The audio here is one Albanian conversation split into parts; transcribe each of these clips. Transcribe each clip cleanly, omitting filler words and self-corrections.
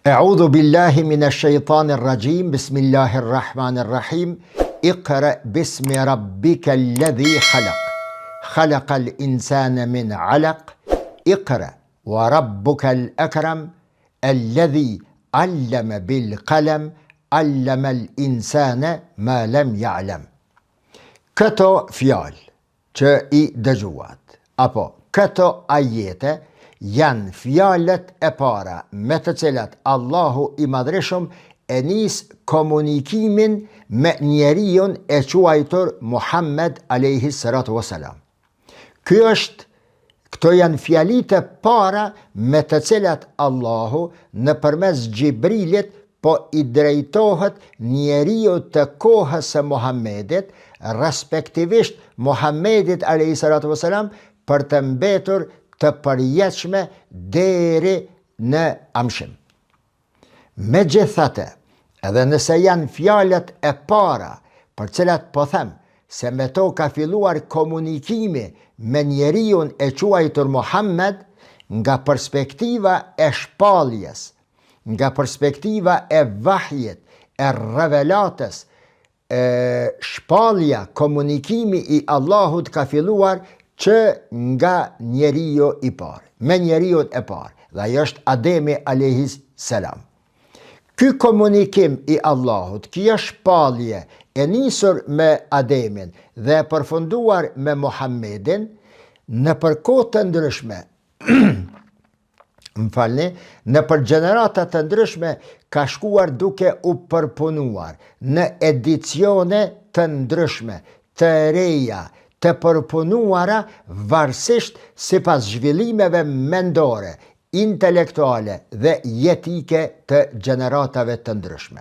A'udhu billahi minash shaitanir rajim. Bismillahir rahmanir rahim. Iqra bismi rabbikal ladhi khalaq. Khalaqal insana min 'alaq. Iqra wa rabbukal akram alladhi 'allama bil qalam 'allamal insana ma lam ya'lam. Këto fjalë që i dëgjuat apo këto ajete janë fjalët e para me të cilat Allahu i Madhreshëm e nis komunikimin me njeriun e quajtur Muhammed alayhi salatu wasalam. Këto janë fjalit e para me të cilat Allahu nëpërmes Gjibrilit po i drejtohet njeriu të kohës së Muhammedit, respektivisht Muhammedit alayhi salatu wasalam, për të mbetur të përjetshme deri në amshim. Megjithatë, edhe nëse janë fjalët e para për cilat po them se me to ka filluar komunikimi me njeriun e quajtur Muhammed, nga perspektiva e shpalljes, nga perspektiva e vahjit, e revelatës, shpallja, komunikimi i Allahut ka filluar që nga njeriu i parë, me njeriun e parë, dhe ajo është Ademi alayhis salam. Ky komunikim i Allahut, kjo shpallje e nisur me Ademin dhe e përfunduar me Muhammedin, në kohë të ndryshme, në për gjeneratat të ndryshme ka shkuar duke u përpunuar në edicione të ndryshme, të reja, të përpunuara varësisht sipas zhvillimeve mendore, intelektuale dhe jetike të gjeneratave të ndryshme.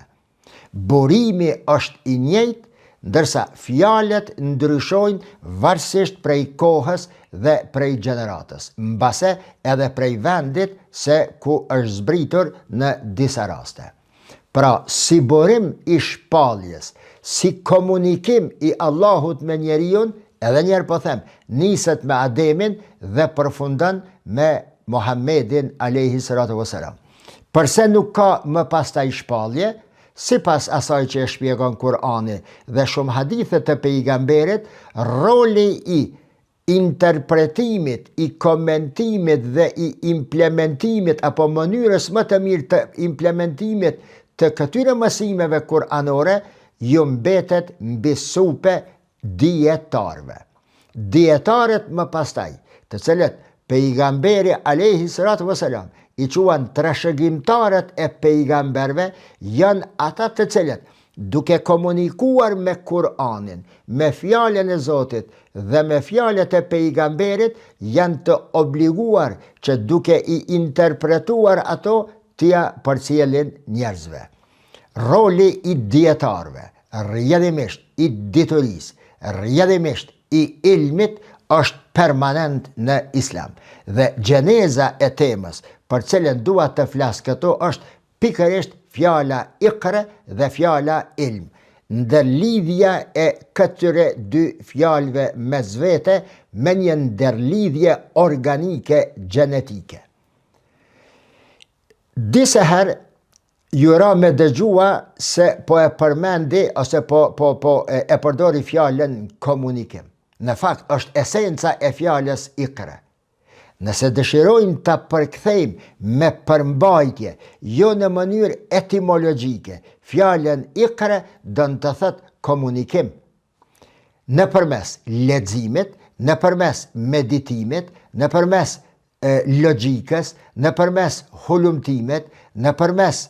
Burimi është i njëjtë, ndërsa fjalët ndryshojnë varësisht prej kohës dhe prej gjeneratës, mbase edhe prej vendit se ku është zbritur në disa raste. Pra, si burim i shpalljes, si komunikim i Allahut me njeriun, edhe njerë po them, niset me Ademin dhe përfundon me Muhammedin alayhi salatu wasalam. Përse nuk ka më pastaj shpallje, sipas asaj që e shpjegon Kur'ani dhe shumë hadithe të pejgamberit, roli i interpretimit, i komentimit dhe i implementimit apo mënyrës më të mirë të implementimit të këtyre mësimeve kur'anore ju mbetet mbi supe dietarëve. Dietarët më pastaj, të cilët pejgamberi alayhi salatu wasalam i quan trashëgimtarët e pejgamberve, janë ata të cilët duke komunikuar me Kur'anin, me fjalën e Zotit dhe me fjalët e pejgamberit, janë të obliguar që duke i interpretuar ato t'ia përcjellin njerëzve. Roli i dietarëve, rrjedhimisht i diturisë, rrjedhimisht i ilmit, është permanent në Islam. Dhe gjeneza e temës për cilën dua të flas këtu është pikërisht fjala Iqra dhe fjala ilm. Ndërlidhja e këtyre dy fjalëve mes vete me një ndërlidhje organike gjenetike. Disa herë jura me dëgjua se po e përmendi ose po e përdori fjalën komunikim. Në fakt është esenca e fjalës Iqra. Nëse dëshirojmë ta përkthejmë me përmbajtje, jo në mënyrë etimologjike, fjalën Iqra do të thotë komunikim. Nëpërmes leximit, nëpërmes meditimit, nëpërmes logjikës, nëpërmes hulumtimit, nëpërmes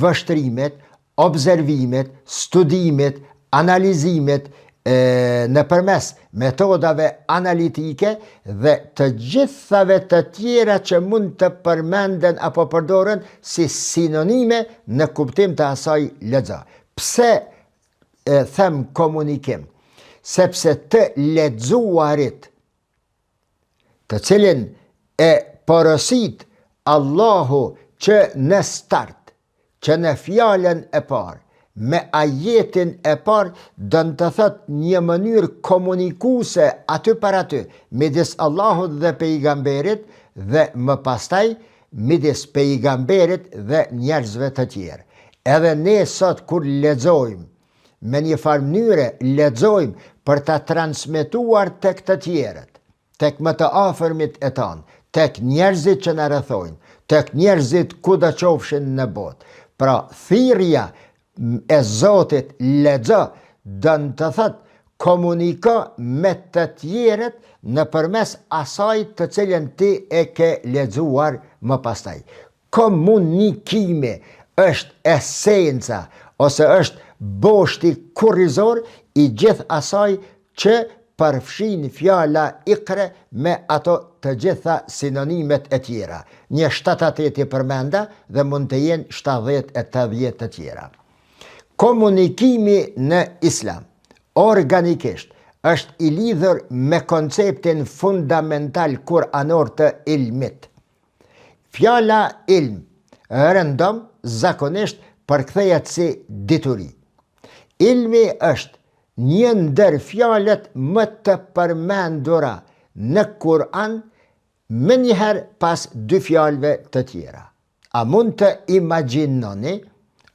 vështrimit, observimit, studimit, analizimit, nëpërmes metodave analitike dhe të gjithave të tjera që mund të përmenden apo përdoren si sinonime në kuptim të asaj lexo. Pse them komunikim? Sepse të lexuarit, të cilin e porosit Allahu që në start, që në fjalën e parë, me ajetin e parë, dënë të thot një mënyrë komunikuse aty për aty, midis Allahut dhe pejgamberit, dhe më pastaj midis pejgamberit dhe njerëzve të tjerë. Edhe ne sot kur lexojmë, me një farë mënyre lexojmë për ta transmetuar tek të tjerët, tek më të afërmit e tanë, tek njerëzit që na rrethojnë, tek njerëzit kudo qofshin në botë. Pra, thirrja e Zotit lexo dën të thotë komuniko me të tjerët nëpërmes asaj të cilën ti e ke lexuar më pastaj. Komunikimi është esenca ose është boshti kurrizor i gjithë asaj që përfshin fjala ikre me ato të gjitha sinonimet e tjera. Një 7-8 i përmenda dhe mund të jenë 70-80 të tjera. Komunikimi në Islam organikisht është i lidhur me konceptin fundamental kuranor të ilmit. Fjala ilm rëndom zakonisht përkthehet si dituri. Ilmi është një ndër fjalët më të përmendura në Kur'an, më njëherë pas 2 fjalëve të tjera. A mund të imagjinoni,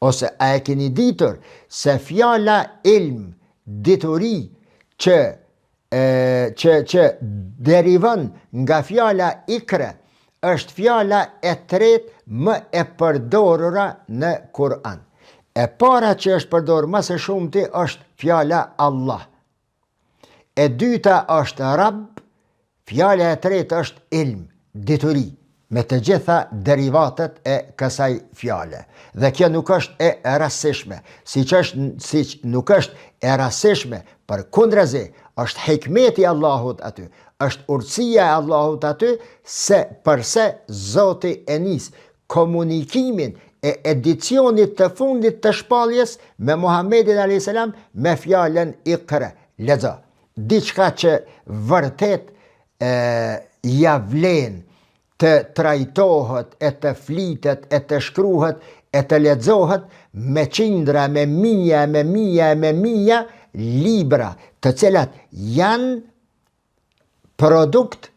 ose a e keni ditur, se fjala ilm, dituri, që derivon nga fjala ikre, është fjala e tretë më e përdorura në Kur'an. E para që është përdorur më së shumti është fjala Allah. E dyta është Rabb, fjala e tretë është ilm, dituri, me të gjitha derivatet e kësaj fjale. Dhe kjo nuk është e rastësishme, siç nuk është e rastësishme, përkundrazi është hikmeti i Allahut aty, është urtësia e Allahut aty, se përse Zoti e nis komunikimin e edicionit të fundit të shpalljes me Muhammedin a.s. me fjalën Iqra, lexo. Diçka që vërtet ja vlen të trajtohet, e të flitet, e të shkruhet, e të lexohet me qindra, me mija libra, të cilat janë produkt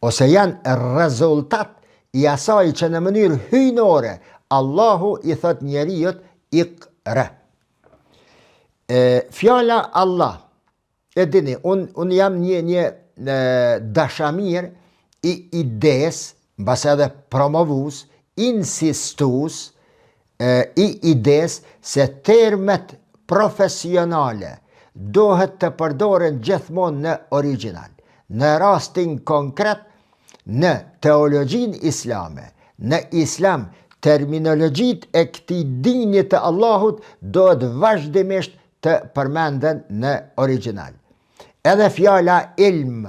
ose janë rezultat i asaj që në mënyrë hyjnore Allahu i thot njeriut Iqra. Fjala Allah, e dini, unë jam një dashamir i ides, mbas edhe promovus, insistus i ides se termet profesionale dohet të përdoren gjithmonë në original. Në rastin konkret, në teologjin islame, në islam, terminologjit e këtij dini të Allahut dohet vazhdimisht të përmenden në original. Edhe fjala ilm,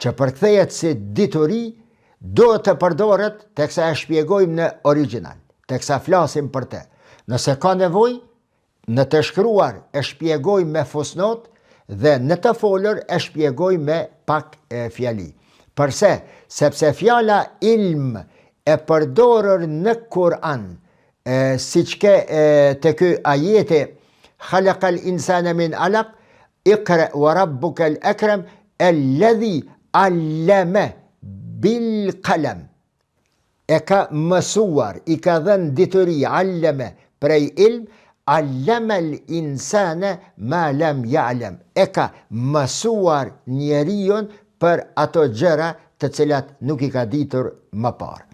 që përkthehet si dituri, duhet të përdoret teksa e shpjegojmë në original, teksa flasim për te. Nëse ka nevojë, në të shkruar e shpjegojmë me fusnot dhe në të folur e shpjegojmë me pak fjali. Përse? Sepse fjala ilm e përdorur në Kur'an, siç ke te ky ajeti khalaqal insana min alaq, iqra wa rabbukal akram alladhi allama bil qalam. E ka mësuar, i ka dhënë dituri, allama prej ilm, allama al insana ma lam ya'lam. E ka mësuar njeriun për ato gjëra të cilat nuk i ka ditur më parë.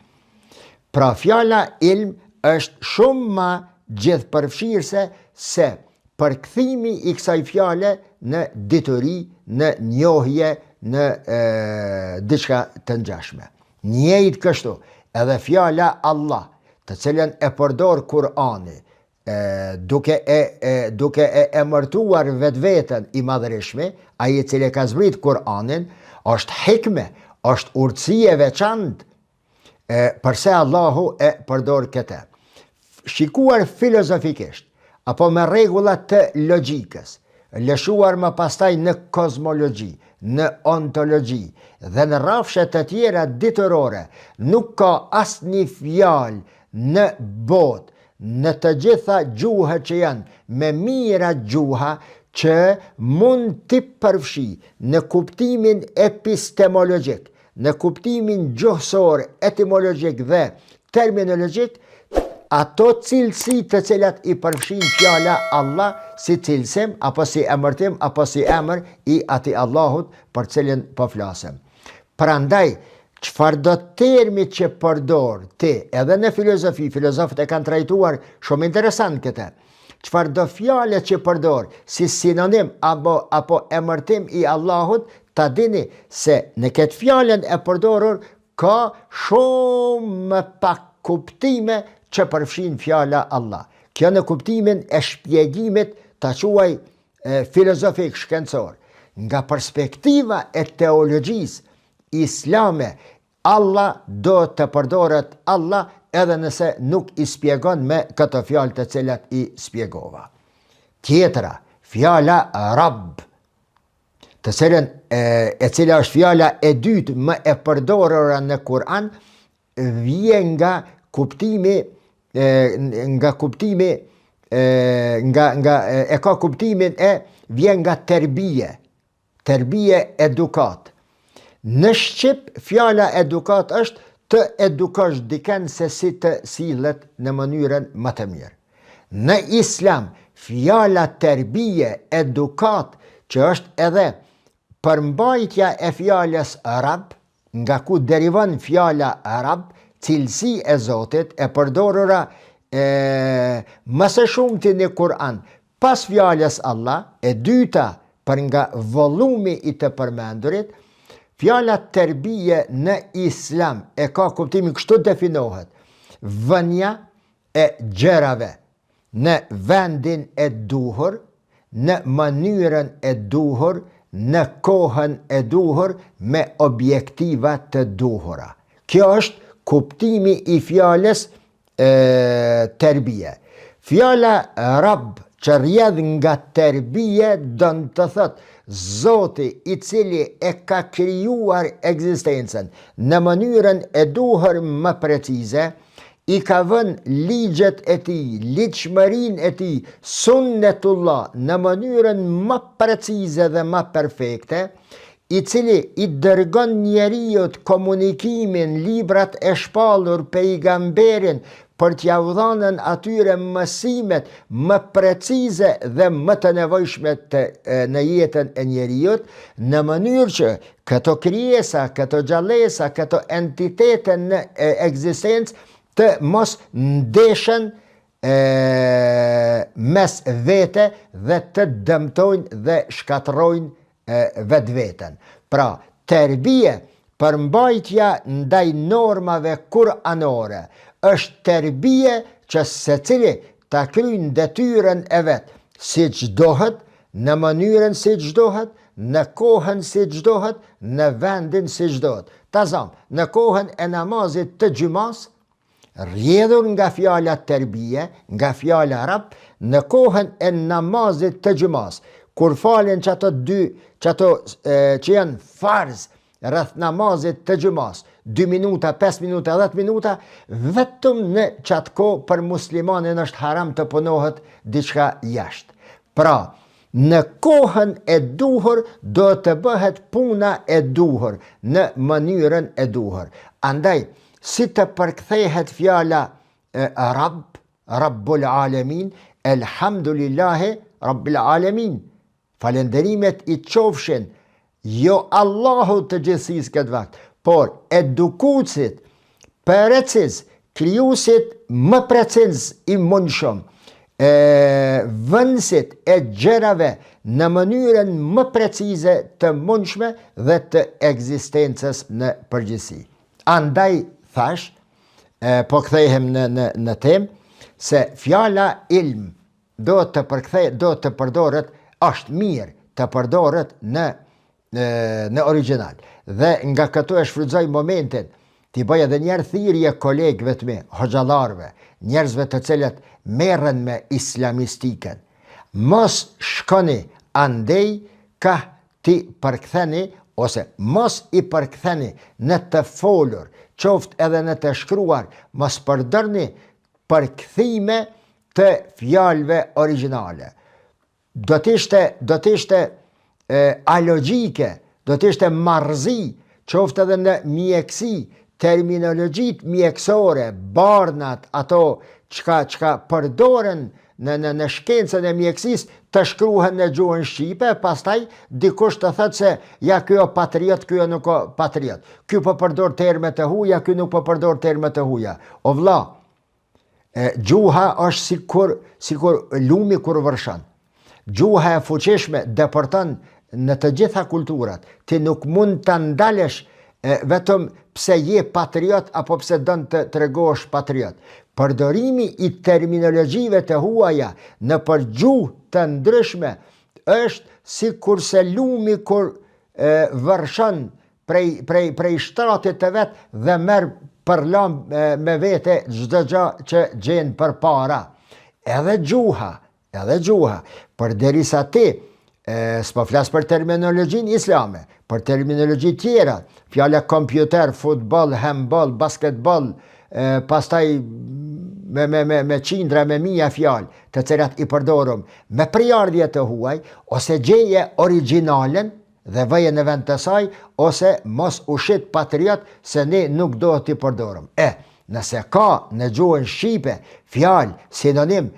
Pra fjala ilm është shumë më gjithëpërfshirëse se përkthimi i kësaj fjale në dituri, në njohje, në diçka të ngjashme. Njëjtë kështu, edhe fjala Allah, të cilën e përdor Kur'ani, duke e emërtuar vetveten i madhërishme, ai i cili ka zbrit Kur'anin, është hikme, është urtësi e veçantë, përse Allahu e përdor këtë. Shikuar filozofikisht, apo me rregullat të logjikës, lëshuar më pastaj në kozmologji, në ontologji dhe në rrafshe të tjera ditërore, nuk ka asnjë fjalë në botë, në të gjitha gjuhët që janë me mira gjuha, që mund t'i përfshi në kuptimin epistemologjik në kuptimin gjuhësor, etimologjik dhe terminologjik, ato cilësi të cilat i përfshin fjala Allah si cilësim, apo si emërtim, apo si emër i ati Allahut për cilin po flasem. Prandaj, çfarë do termi që përdor ti, edhe në filozofi, filozofët e kanë trajtuar shumë interesant këtë, çfarë do fjale që përdor si sinonim apo emërtim i Allahut, ta dini se në këtë fjalen e përdorur ka shumë pak kuptime që përfshin fjala Allah. Kjo në kuptimin e shpjegimit të quaj filozofik shkencor. Nga perspektiva e teologjisë islame, Allah do të përdoret Allah edhe nëse nuk i spjegon me këto fjalë të cilat i spjegova. Tjetra, fjala Rabb, të cilën e cila është fjala e dytë më e përdorura në Kur'an, vjen nga kuptimi e ka kuptimin e vjen nga terbije edukat. Në Shqip, fjala edukat është të edukosh diken se si të sillet në mënyrën më të mirë. Në Islam, fjala terbije edukat, që është edhe përmbajtja e fjalës Rab, nga ku derivon fjala Rab, cilësi e Zotit, e përdorura më së shumti në Kur'an, pas fjalës Allah, e dyta për nga volumi i të përmendurit, fjala terbije në Islam e ka kuptimin kështu definohet: vënia e gjërave në vendin e duhur, në mënyrën e duhur, në kohën e duhur, me objektiva të duhura. Kjo është kuptimi i fjalës terbije. Fjala Rabb, që rjedh nga terbije, dënë të thëtë Zoti i cili e ka krijuar ekzistencën në mënyrën e duhur më precize, i ka vënë ligjet e tij, ligjshmërinë e tij, sunnetullah në mënyrën më precize dhe më perfekte, i cili i dërgon njeriut komunikimin, librat e shpallur, pejgamberin, për t'ja u dhënën atyre mësimet më precize dhe më të nevojshme në jetën e njeriut, në mënyrë që këto krijesa, këto gjallësa, këto entitete në ekzistencë të mos ndeshen mes vete dhe të dëmtojnë dhe shkatërrojnë vetveten. Pra, terbije, përmbajtja ndaj normave kuranore, është terbije që secili ta kryjnë detyrën e vetë, si që dohet, në mënyrën si që dohet, në kohën si që dohet, në vendin si që dohet. Ta zamë, në kohën e namazit të gjymas, rjedhur nga fjala terbije, nga fjala Rab, në kohën e namazit të gjymas, kur falen që që janë farz rreth namazit të gjymas, 2 minuta, 5 minuta, 10 minuta, vetëm në qatë kohë për muslimanin është haram të punohet diçka jashtë. Pra, në kohën e duhur do të bëhet puna e duhur, në mënyrën e duhur. Andaj, si të përkthehet fjala Rabb, Rabbul Alamin, elhamdulillahi Rabbil Alamin. Falenderimet i qofshin jo Allahu të gjithësisë këtë vakt, por edukuesit, preciz, krijuesit më preciz i mundshëm, vënësit e gjërave në mënyrën më precize të mundshme dhe të ekzistencës në përgjithësi. Andaj thash, po kthehem në temë, se fjala ilm do të përdoret, është mirë të përdoret në original. Dhe nga këtu e shfrytëzoj momentin t'i bëj edhe njerë thirrje kolegëve të mi, hoxhallarëve, njerëzve të cilët merren me islamistiken. Mos shkoni andej ka ti përktheni, ose mos i përktheni në të folur, qoftë edhe në të shkruar, mos përdorni përkthime të fjalëve originale. Do t'ishte alogjike, do t'ishte marrëzi qoftë edhe në mjekësi, terminologjit mjekësore, barnat, ato çka përdoren në shkencën e mjekësisë të shkruhen në gjuhën shqipe, pastaj dikush të thotë se ja ky o patriot, ky nuk o patriot. Ky po përdor terme të huaja, ky nuk po përdor terme të huaja. O vlla, gjuha është sikur lumi kur vërshon. Gjuha e fuqishme depërton në të gjitha kulturat. Ti nuk mund të ndalesh vetëm pse je patriot apo pse don të tregosh patriot. Përdorimi i terminologjive të huaja në përgjuhë të ndryshme është sikurse lumi kur vërshon prej shtratit të vet dhe merr përlam me vete çdo gjë që gjen përpara. Edhe gjuha, përderisa ti s'po flas për terminologjinë islame, për terminologji tjera, fjala kompjuter, futboll, handball, basketball, pastaj me qindra, me mija fjalë, të cilat i përdorum me përjardhje të huaj, ose gjeje originalen dhe vëje në vend të saj, ose mos ushit patriot se ne nuk do t'i përdorum. Nëse ka në gjuhën shqipe fjalë sinonim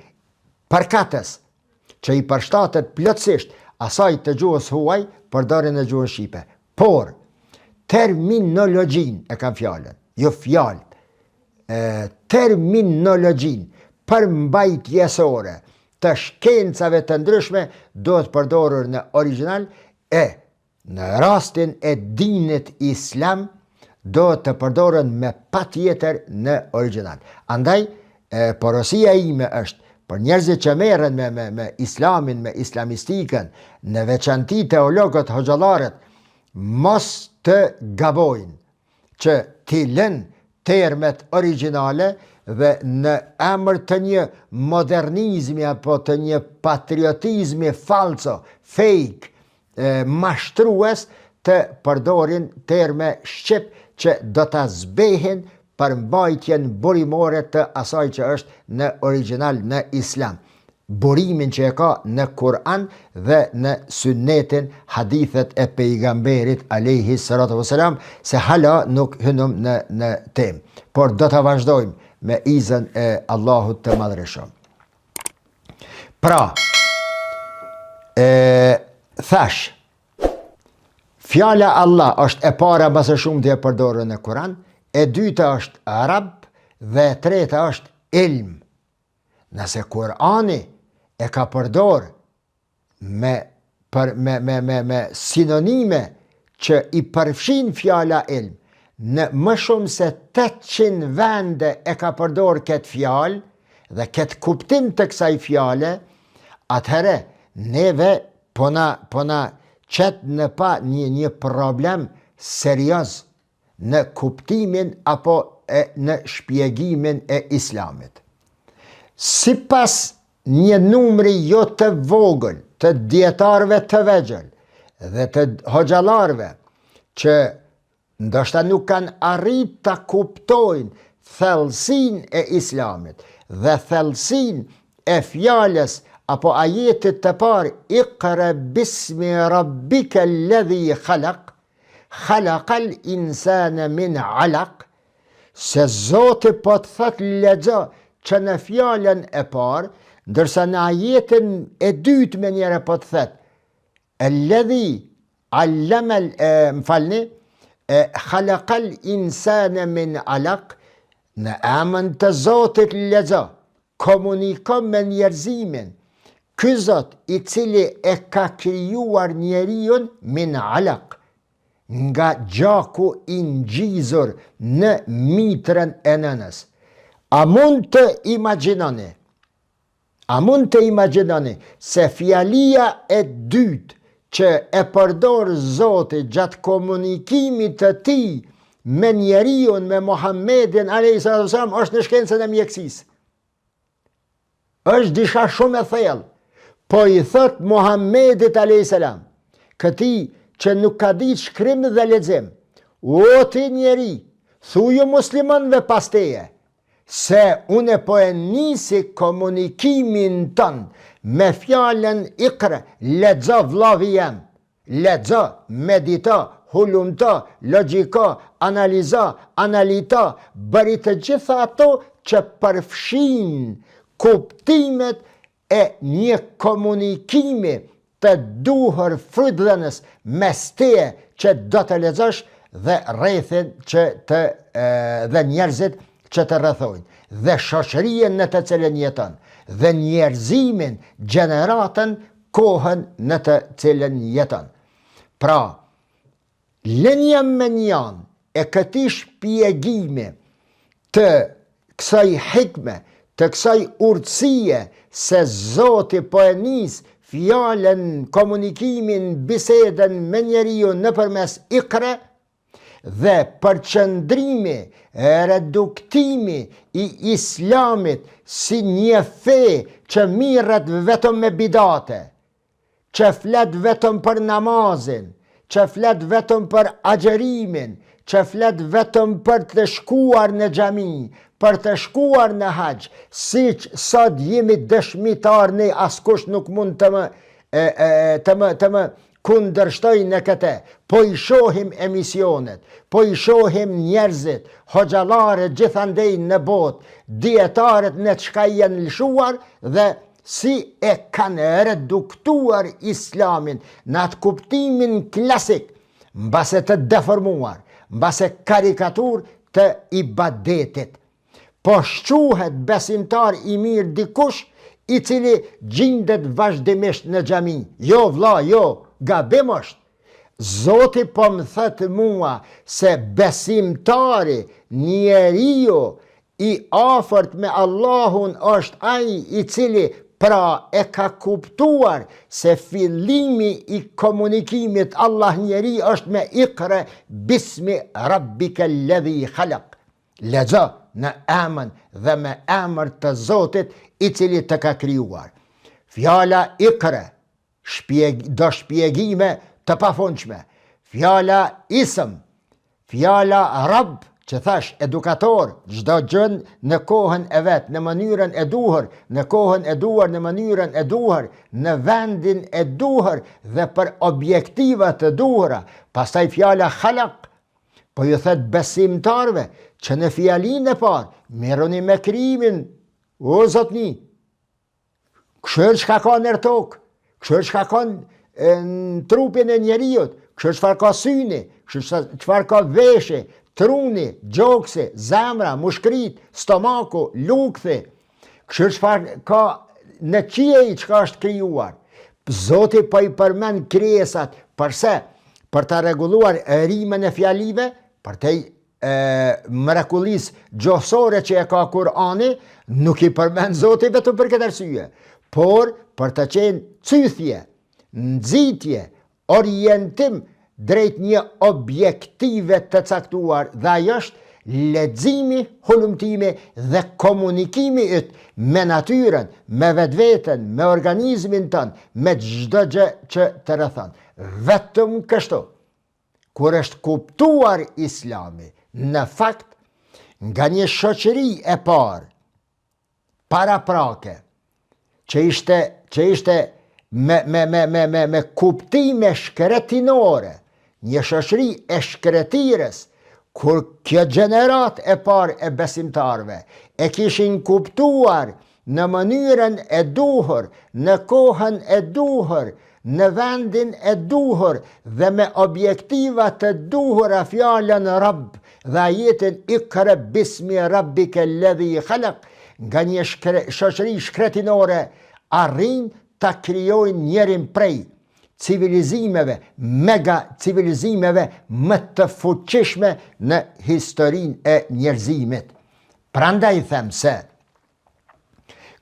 përkatës që i përshtatet plotësisht asaj të gjuhës huaj, përdoren në gjuhën shqipe. Por terminologjin e kam fjalën, jo fjalë. Terminologjin përmbajtjesore të shkencave të ndryshme do të përdorur në original në rastin e dinit islam do të përdoren me patjetër në original. Andaj, porosia ime është për njerëzit që merren me islamin, me islamistikën, në veçanti teologët, hoxhallarët, mos të gabojnë që t'i lënë termet originale dhe në emër të një modernizmi apo të një patriotizmi falso, fake, mashtrues, të përdorin terme shqip që do ta zbehin për mbajtjen burimore të asaj që është në original në islam. Burimin që e ka në Kur'an dhe në sunnetin, hadithet e pejgamberit alayhi salatu wasalam, se hala nuk hynëm në temë. Por do të vazhdojmë me izën e Allahut të madhreshëm. Pra, thash, fjala Allah është e para më së shumti e përdorur në Kur'an, e dyta është arab dhe e treta është ilm. Nëse Kur'ani e ka përdor me sinonime që i përfshin fjala ilm, në më shumë se 800 vende e ka përdor këtë fjalë dhe këtë kuptim të kësaj fjale, atëherë neve pona qetë në pa një problem serioz në kuptimin apo në shpjegimin e islamit. Sipas një numri jo të vogël të dietarëve të vegjël dhe të hoxhallarëve që ndoshta nuk kanë arrit ta kuptojnë thellësinë e islamit dhe thellësinë e fjalës apo ajetit të parë Iqra bismi rabbika alladhi khalaq khalaqal insana min alaq, se Zoti po të thot lexo që në fjalën e parë, ndërsa në ajetin e dytë me njëre po të thot alladhi allama khalaqal insana min alaq, në emën të Zotit lexo, komunikon me njerëzimin. Ky Zot i cili e ka krijuar njeriun min alaq, nga gjaku i ngjizur në mitrën e nënës. A mund të imagjinoni se fjalia e dytë që e përdor Zoti gjatë komunikimit të tij me njeriun, me Muhammedin alayhis salam, është në shkencën e mjekësisë? Është disha shumë e thellë. Po i thot Muhammedit alayhis salam, këtij që nuk ka ditë shkrim dhe lexim, o ti njeri, thuju muslimanëve pas teje, se une po e nisi komunikimin tën me fjalën Iqra, lexo vllavi jam, lexo, medito, hulumta, logjika, analiza, analita, bëri të gjitha ato që përfshin kuptimet e një komunikimi të duhur frydhënës mes teje që do të lexosh dhe rrethin dhe njerëzit që të rrethojnë, dhe shoqërinë në të cilën jeton, dhe njerëzimin, gjeneratën, kohën në të cilën jeton. Pra, linja me njan e këtij shpjegimi të kësaj hikme, të kësaj urtësie se Zoti po e nis fjalën, komunikimin, bisedën me njeriu nëpërmes Iqra, dhe përqëndrimi, reduktimi i islamit si një fe që mirret vetëm me bidate, që flet vetëm për namazin, që flet vetëm për agjerimin, që flet vetëm për të shkuar në xhami, për të shkuar në haxh, siç sot jemi dëshmitar ne, askush nuk mund të më kundërshtoj në këtë. Po i shohim emisionet, po i shohim njerëzit, hoxhallarët gjithandej në botë, dietarët në çka janë lëshuar dhe si e kanë reduktuar islamin në atë kuptimin klasik, mbase të deformuar, mbase karikatur të ibadetit. Po shquhet besimtar i mirë dikush i cili gjendet vazhdimisht në xhami. Jo vlla, jo, gabim është. Zoti po më thëtë mua se besimtari, njeriu i afërt me Allahun është ai i cili pra e ka kuptuar se fillimi i komunikimit Allah njeri është me Iqra bismi rabbika alladhi khalaq. Lexo në emrin dhe me emër të Zotit i cili të ka krijuar. Fjala Iqra do shpjegime të pafundshme. Fjala ism, fjala Rabb, që thash edukator, çdo gjë në kohën e vet, në mënyrën e duhur, në kohën e duhur, në mënyrën e duhur, në vendin e duhur dhe për objektiva të duhura. Pastaj fjala Khalaq, po ju thet besimtarve që në fjalinë e parë merruni me krijimin, o zotni. Kështu çka ka në tokë, kështu çka ka në trupin e njeriut, kështu çfarë ka syni, kështu çfarë ka veshë, truni, gjokse, zemra, mushkrit, stomaku, lukthi, kështu çfarë ka në qiej çka është krijuar. Zoti po i përmend krijesat, përse? Për ta rregulluar rrimën e fjalive, për te mrekullisë gjuhësore që e ka Kurani, nuk i përmend Zoti vetëm për këtë arsye, por për të qenë cythje, nxitje, orientim drejt një objektive të caktuar, dhe ajo është leximi, hulumtimi dhe komunikimi yt me natyrën, me vetveten, me organizmin tënd, me çdo gjë që të rrethon. Vetëm kështu, kur është kuptuar Islami, në fakt, nga një shoqëri e parë, paraprake, që ishte me kuptime shkretinore, një shoqëri e shkretirës, kur kjo gjenerat e parë e besimtarve e kishin kuptuar në mënyrën e duhur, në kohën e duhur, në vendin e duhur dhe me objektiva të duhura fjalën Rabb dhe ajetin Iqra bismi rabbika alladhi khalaq, nga një shoqëri shkretinore arrin ta krijojnë njërin prej civilizimeve, mega civilizimeve më të fuqishme në historinë e njerëzimit. Prandaj them se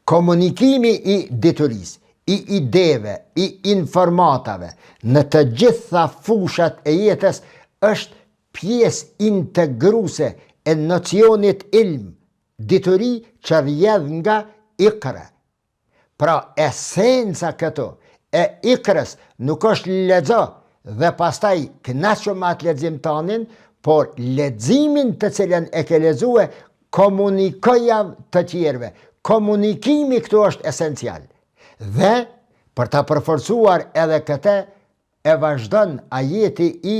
komunikimi i diturisë, i ideve, i informatave në të gjitha fushat e jetës është pjesë integruese e nocionit ilm, dituri që rrjedh nga Iqra. Pra esenca këtu e Iqrës nuk është lexo dhe pastaj kënaqur me atë lexim tanin, por leximin të cilën e ke lexuar komunikoja të tjerëve. Komunikimi këtu është esencial. Dhe për ta përforcuar edhe këtë e vazhdon ajeti i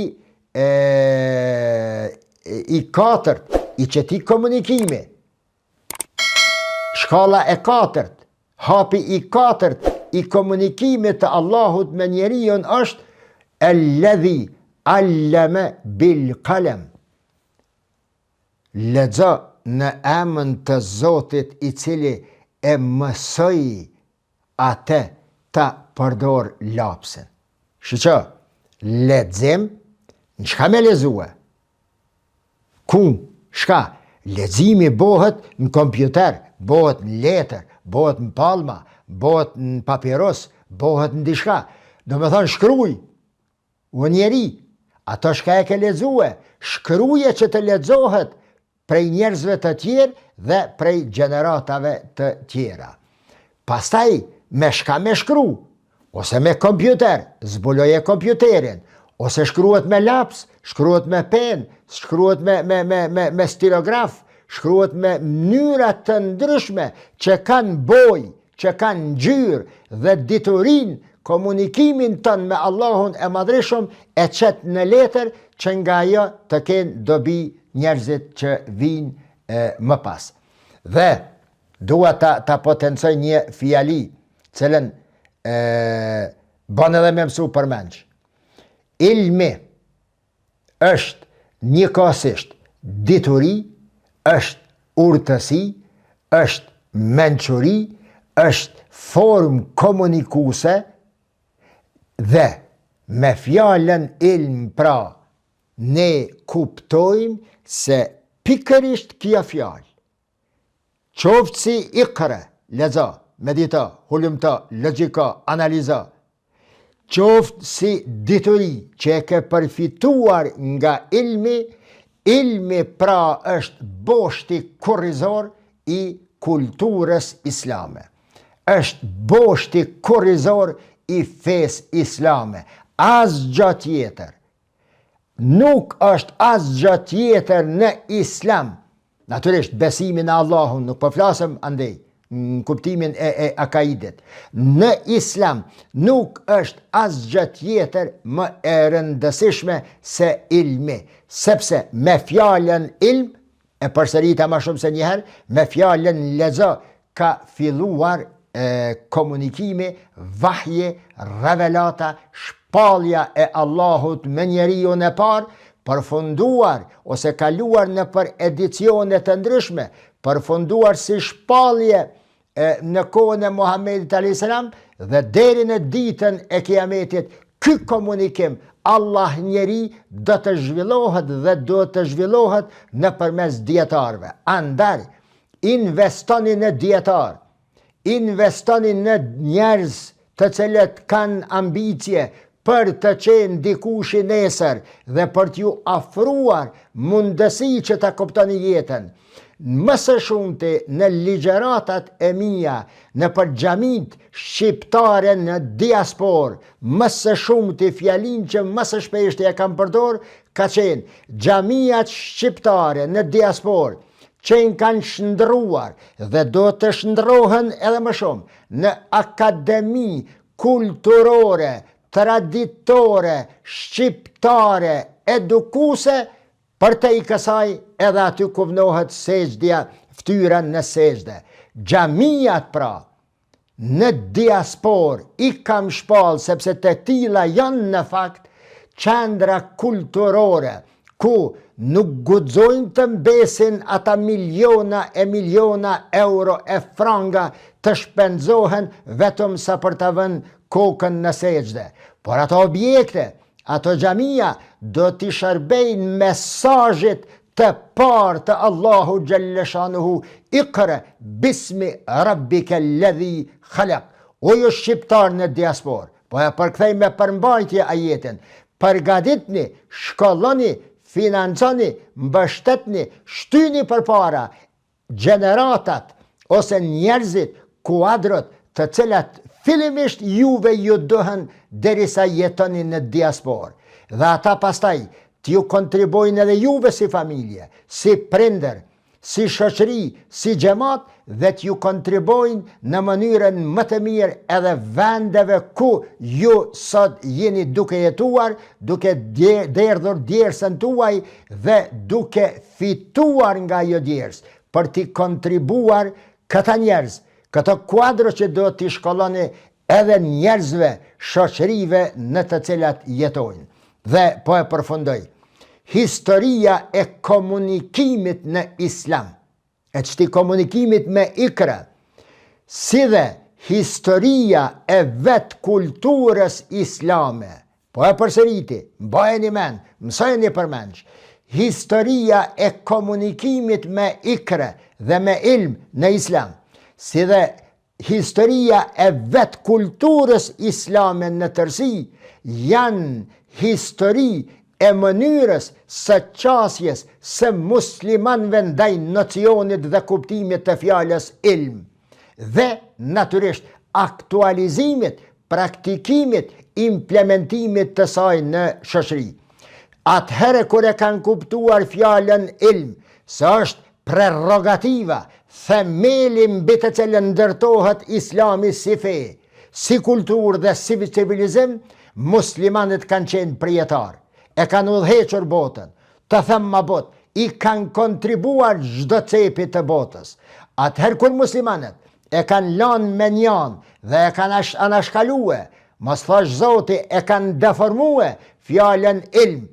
i katërt i qëtij komunikimi, shkalla e katërt, hapi i katërt i komunikimit të Allahut me njeriun është alladhi allama bil qalam. Lexo në emrin të Zotit i cili e mësoi atë ta përdor lapsin. Shiqo, lexim, çka me lexue? Ku? Shka? Leximi bëhet në kompjuter, bëhet në letër, bëhet në palma, bëhet në papiros, bëhet në diçka. Do me thonë shkruj, u njeri, ato shka e ke lexue, shkruje që të lexohet prej njerëzve të tjerë dhe prej gjeneratave të tjera. Pastaj, me shka me shkru, ose me kompjuter, zbuloje kompjuterin, ose shkruhet me laps, shkruhet me pen, shkruhet me stilograf, shkruhet me mënyra të ndryshme që kanë boj, që kanë ngjyrë dhe diturin, komunikimin tënë me Allahun e Madhreshëm e qetë në letër që nga ajo të kenë dobi njerëzit që vinë më pas. Dhe dua ta potencoj një fjali, cilën bën edhe me mësu përmendj. Ilmi është njëkohësisht dituri, është urtësi, është mençuri, është formë komunikuse dhe me fjalën ilm pra ne kuptojmë se pikërisht kjo fjalë qoftë si iqra, lexo, medito, hulumto, logjiko, analizo, qoftë si dituri që e ke përfituar nga ilmi, ilmi pra është boshti kurrizor i kulturës islame. Është boshti kurrizor i fesë islame. Asgjë tjetër. Nuk është asgjë tjetër në islam. Natyrisht besimi në Allahun, nuk po flasëm andej në kuptimin e akaidit. Në islam nuk është asgjë tjetër më e rëndësishme se ilmi, sepse me fjalën ilm, e përsërita më shumë se njëherë, me fjalën lexo ka filluar komunikimi, vahje, revelata, shpallja e Allahut me njeriun e parë, përfunduar ose kaluar në për edicione të ndryshme, përfunduar si shpallje në kohën e Muhamedit a.s. dhe deri në ditën e kiametit, ky komunikim Allah njeri do të zhvillohet dhe do të zhvillohet në përmes dietarëve. Andaj, investoni në dietar, investoni në njerëz të cilët kanë ambicie për të qenë dikush i nesër dhe për t'ju afruar mundësi që ta kuptoni jetën. Më së shumti në ligjëratat e mia, në për xhamit shqiptare në diasporë, më së shumti fjalin që më së shpeshti e kam përdor ka qenë xhamiat shqiptare në diasporë, që kanë shndruar dhe do të shndrohen edhe më shumë në akademi kulturore, traditore, shqiptare, edukuse, për te i kësaj edhe aty kuvnohet sejdja, ftyra në sejdë. Xhamijat pra, në diasporë i kam shpall, sepse të tilla janë në fakt qendra kulturore, ku nuk guxojnë të mbesin ata miliona e miliona euro e franga të shpenzohen vetëm sa për të vënë kokën në sejdë. Por ato objekte, ato xhamia do t'i shërbejnë mesazhit të parë të Allahu xhalla shanuhu, iqra bismi rabbika alladhi khalaq. O ju shqiptar në diasporë, po e përkthej me përmbajtje ajetin, përgatitni, shkolloni, financoni, mbështetni, shtyni përpara gjeneratat ose njerëzit, kuadrot të cilat fillimisht juve ju dohen derisa jetoni në diasporë. Dhe ata pastaj t'ju kontribojnë edhe juve si familje, si prindër, si shoqëri, si xhamat dhe t'ju kontribojnë në mënyrën më të mirë edhe vendeve ku ju sot jeni duke jetuar, duke derdhur djersën tuaj dhe duke fituar nga ajo djersë, për t'i kontribuar këta njerëz, këto kuadro që do t'i shkolloni edhe njerëzve, shoqërive në të cilat jetojnë. Dhe po e përfundoj. Historia e komunikimit në islam, e qëti komunikimit me Ikra, si dhe historia e vetë kulturës islame, po e përsëriti, mbajeni men, mësojeni përmenç, historia e komunikimit me Ikra dhe me ilm në islam, si dhe historia e vetë kulturës islame në tërsi, janë histori e mënyrës së qasjes së muslimanëve ndaj nocionit dhe kuptimit të fjalës ilm, dhe natyrisht aktualizimit, praktikimit, implementimit të saj në shoqëri. Atëherë kur e kanë kuptuar fjalën ilm, se është prerogativa, themeli mbi të cilën ndërtohet Islami si fe, si kulturë dhe si civilizim, muslimanët kanë qenë prijetarë, e kanë udhëhequr botën, të them më bot, i kanë kontribuar çdo cepi të botës. Atëherë kur muslimanët e kanë lanë me njanë dhe e kanë anashkalue, mos thash Zoti, e kanë deformue fjalën ilm,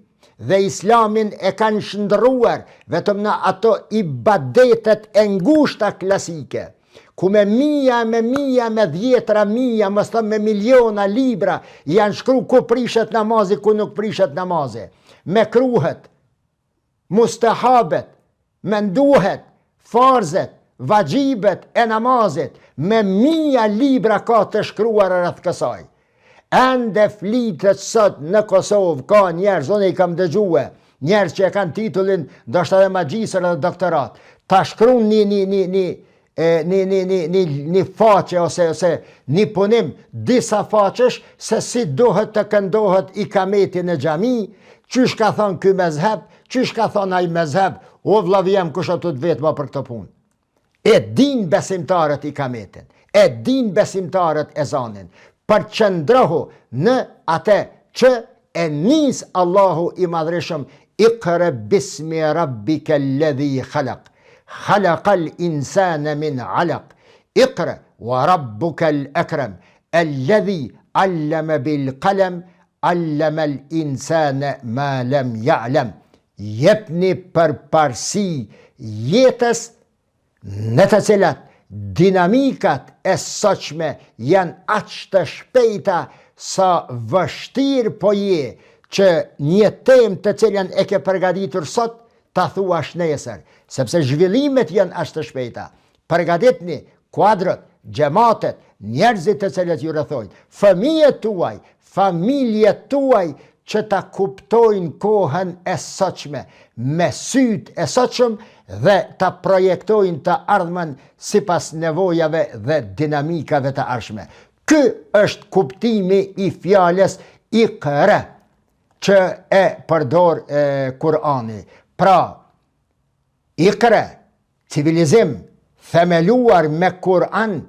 dhe islamin e kanë shndërruar vetëm në ato ibadetet e ngushta klasike, ku me mija, me dhjetra mija, mos thëmë me miliona libra, janë shkru ku prishet namazi, ku nuk prishet namazi, me kruhet, mustahabet, me nduhet, farzet, vajibet e namazit, me mija libra ka të shkruar rreth kësaj. Ende flitet sot në Kosovë, ka njerëz, unë i kam dëgjue, njerëz që e kanë titullin ndoshta edhe magjistër edhe doktorat, ta shkruan një faqe ose një punim disa faqesh se si duhet të këndohet ikameti në xhami, qysh ka thonë ky mezheb, qysh ka thonë ai mezheb, o vllavi jam kush ato të vetma për këtë punë. E din besimtarët ikametin, e din besimtarët ezanin, përqëndrohu në atë që e nis Allahu i madhreshëm, Iqra bismi rabbika alladhi khalaq, khalaqal insana min alaq, Iqra wa rabbuka al-akram, alladhi allama bil qalam, allama al-insana ma lam ya'lam. Jepni përparësi jetës në të cilat dinamikat e sotshme janë aq të shpejta sa vështirë po je që një temë të cilën e ke përgatitur sot ta thuash nesër, sepse zhvillimet janë aq të shpejta. Përgatitni kuadrët, xhamatet, njerëzit të cilët ju rrethojnë, fëmijët tuaj, familjet tuaj, që ta kuptojnë kohën e sotshme me syt e sotshëm dhe ta projektojnë të ardhmen sipas nevojave dhe dinamikave të ardhshme. Ky është kuptimi i fjalës Iqra që e përdor Kurani. Pra, Iqra, civilizim themeluar me Kur'an,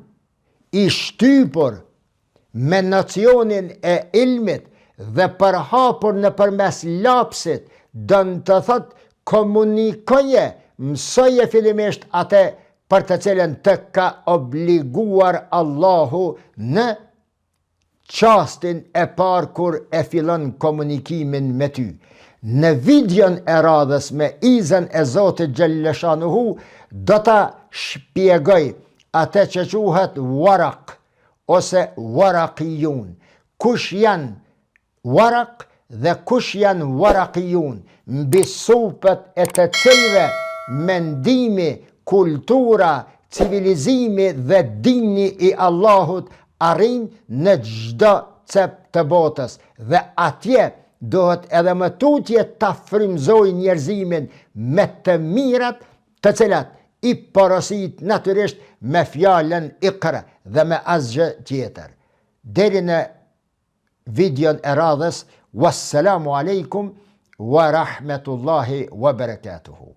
i shtypur me nocionin e ilmit dhe përhapur në përmes lapsit, dënë të thot komunikoje, mësoje fillimisht atë për të cilën të ka obliguar Allahu në qastin e parë kur e fillon komunikimin me ty. Në videon e radhës me izën e Zotit Gjellëshanuhu, do ta shpjegoj atë që quhet warak ose warakijun. Kush janë warak dhe kush janë warakijun, mbi supët e të cilve mendimi, kultura, civilizimi dhe dini i Allahut arrin në çdo cep të botës, dhe atje dohet edhe më tutje ta frymëzoj njerëzimin me të mirat të cilat i porosit natyrisht me fjalën Iqra dhe me asgjë tjetër. Deri në videon e radhës, wassalamu alaikum wa rahmetullahi wa barakatuhu.